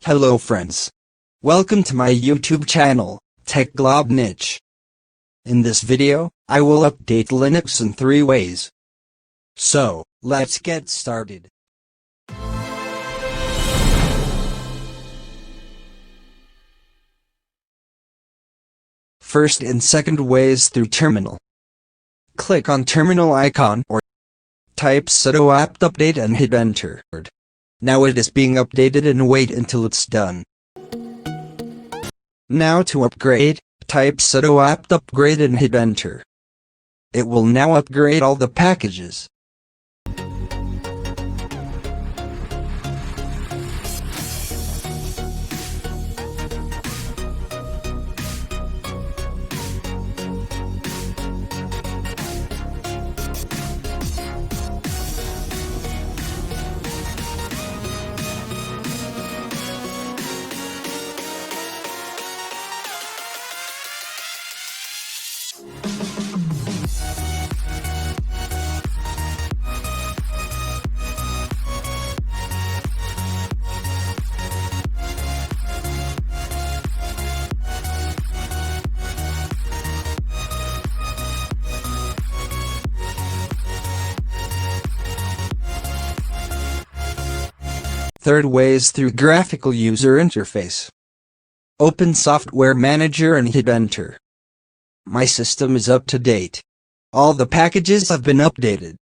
Hello friends. Welcome to my YouTube channel, Tech Glob Niche. In this video, I will update Linux in 3 ways. So, let's get started. First and second ways through terminal. Click on terminal icon or type sudo apt update and hit enter. Now it is being updated and wait until it's done. Now to upgrade, type sudo apt upgrade and hit enter. It will now upgrade all the packages. Third way is through graphical user interface. Open Software Manager and hit enter. My system is up to date. All the packages have been updated.